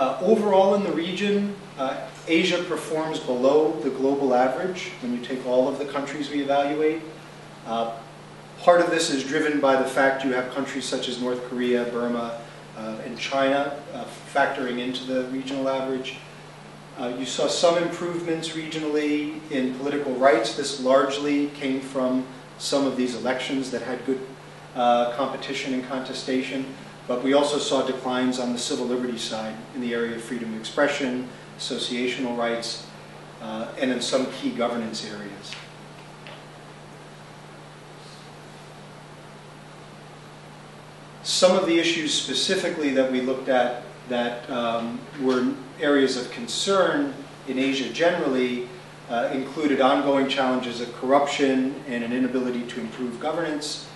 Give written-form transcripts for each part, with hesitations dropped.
Overall in the region, Asia performs below the global average when you take all of the countries we evaluate. Part of this is driven by the fact you have countries such as North Korea, Burma, and China factoring into the regional average. You saw some improvements regionally in political rights. This largely came from some of these elections that had good competition and contestation. But we also saw declines on the civil liberties side in the area of freedom of expression, associational rights, and in some key governance areas. Some of the issues specifically that we looked at that were areas of concern in Asia generally included ongoing challenges of corruption and an inability to improve governance,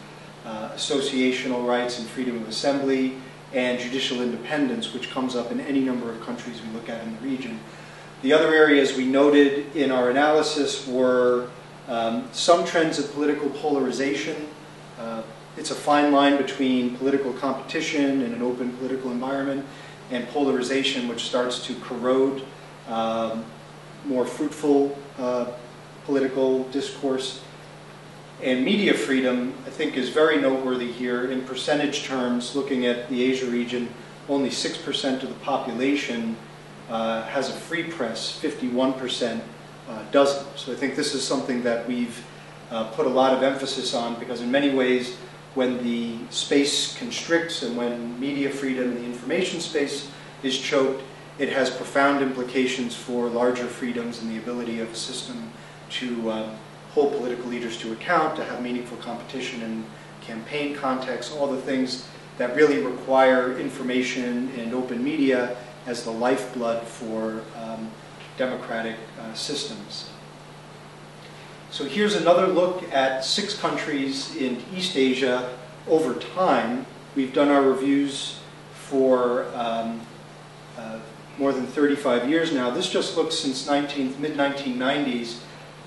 associational rights and freedom of assembly, and judicial independence, which comes up in any number of countries we look at in the region. The other areas we noted in our analysis were some trends of political polarization. It's a fine line between political competition in an open political environment and polarization, which starts to corrode more fruitful political discourse. And media freedom, I think, is very noteworthy here. In percentage terms, looking at the Asia region, only 6% of the population has a free press, 51% doesn't. So I think this is something that we've put a lot of emphasis on, because in many ways, when the space constricts and when media freedom in the information space is choked, it has profound implications for larger freedoms and the ability of a system to hold political leaders to account, to have meaningful competition in campaign context, all the things that really require information and open media as the lifeblood for democratic systems. So here's another look at 6 countries in East Asia over time. We've done our reviews for more than 35 years now. This just looks since mid-1990s.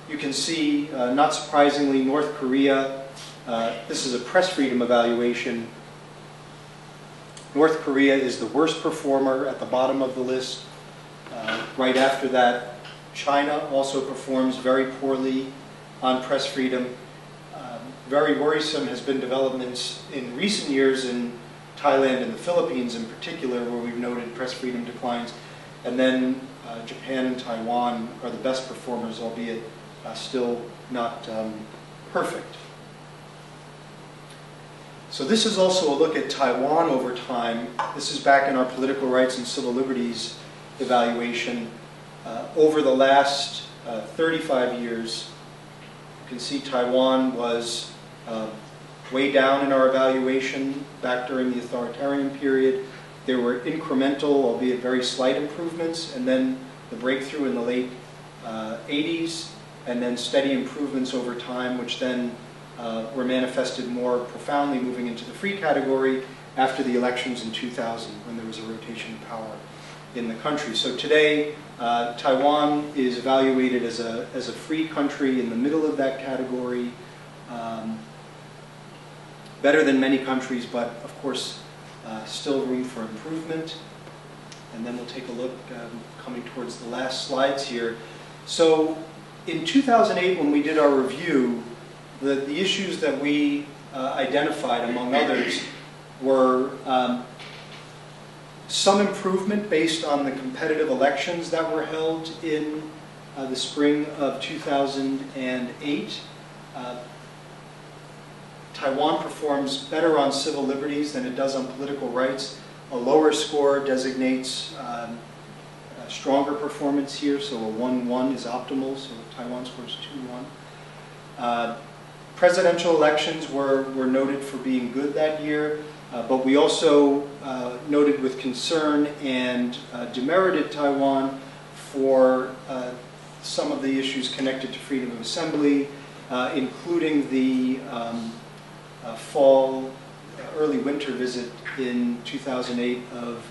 You can see, not surprisingly, North Korea. This is a press freedom evaluation. North Korea is the worst performer at the bottom of the list. Right after that, China also performs very poorly on press freedom. Very worrisome has been developments in recent years in Thailand and the Philippines in particular, where we've noted press freedom declines. And then Japan and Taiwan are the best performers, albeit still not perfect. So this is also a look at Taiwan over time. This is back in our political rights and civil liberties evaluation. Over the last 35 years, you can see Taiwan was way down in our evaluation back during the authoritarian period. There were incremental, albeit very slight improvements, and then the breakthrough in the late 80s, and then steady improvements over time, which then were manifested more profoundly moving into the free category after the elections in 2000, when there was a rotation of power in the country. So today, Taiwan is evaluated as a free country in the middle of that category. Better than many countries, but of course, still room for improvement. And then we'll take a look, coming towards the last slides here. So in 2008, when we did our review, the issues that we identified, among others, were some improvement based on the competitive elections that were held in the spring of 2008. Taiwan performs better on civil liberties than it does on political rights. A lower score designates a stronger performance here, so a 1-1 is optimal, so Taiwan scores 2-1. Presidential elections were noted for being good that year, but we also noted with concern and demerited Taiwan for some of the issues connected to freedom of assembly, including the fall, early winter visit in 2008 of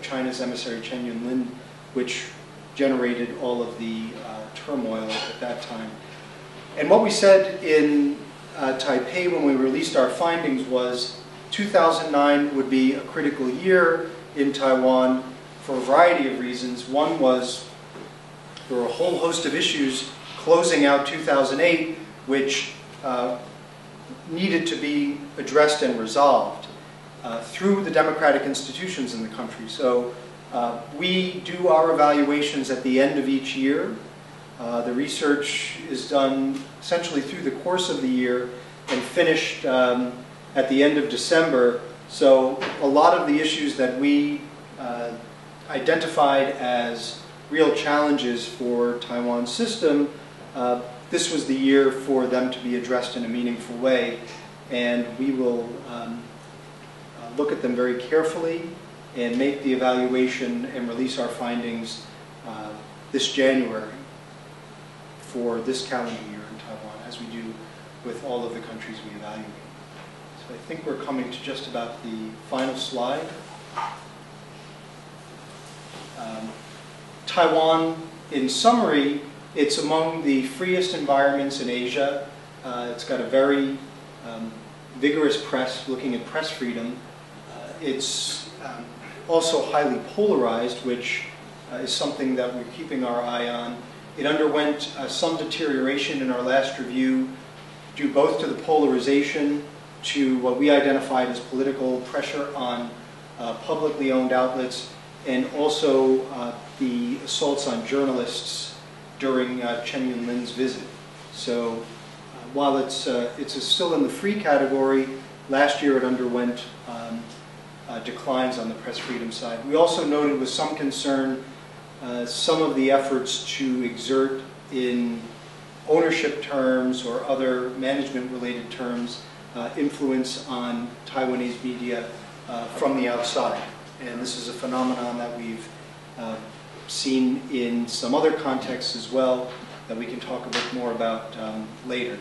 China's emissary Chen Yunlin, which generated all of the turmoil at that time. And what we said in Taipei when we released our findings was 2009 would be a critical year. in Taiwan for a variety of reasons. One was there were a whole host of issues closing out 2008 which needed to be addressed and resolved through the democratic institutions in the country. So we do our evaluations at the end of each year. The research is done essentially through the course of the year and finished at the end of December. So a lot of the issues that we identified as real challenges for Taiwan's system, this was the year for them to be addressed in a meaningful way. And we will look at them very carefully and make the evaluation and release our findings this January for this calendar year in Taiwan, as we do with all of the countries we evaluate. So I think we're coming to just about the final slide. Taiwan, in summary, it's among the freest environments in Asia. It's got a very vigorous press, looking at press freedom. It's also highly polarized, which is something that we're keeping our eye on. It underwent some deterioration in our last review, due both to the polarization, to what we identified as political pressure on publicly owned outlets, and also the assaults on journalists during Chen Yunlin's visit. So while it's still in the free category, last year it underwent declines on the press freedom side. We also noted with some concern some of the efforts to exert in ownership terms or other management-related terms influence on Taiwanese media from the outside. And this is a phenomenon that we've seen in some other contexts as well that we can talk a bit more about later.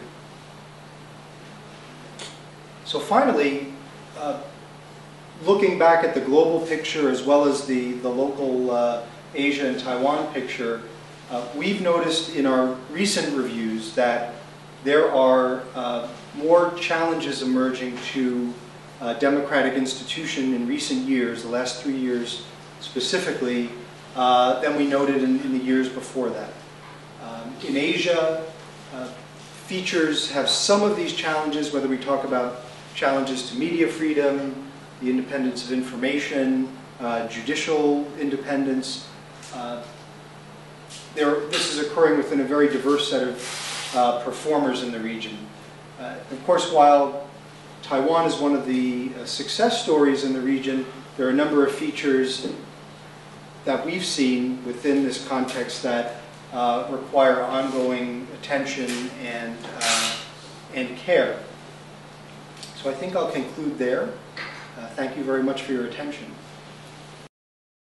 So finally, looking back at the global picture as well as the local Asia and Taiwan picture, we've noticed in our recent reviews that there are more challenges emerging to democratic institution in recent years, the last 3 years specifically, than we noted in the years before that. In Asia, features have some of these challenges, whether we talk about challenges to media freedom, the independence of information, judicial independence. This is occurring within a very diverse set of performers in the region. Of course, while Taiwan is one of the success stories in the region, there are a number of features that we've seen within this context that require ongoing attention and care. So I think I'll conclude there. Thank you very much for your attention.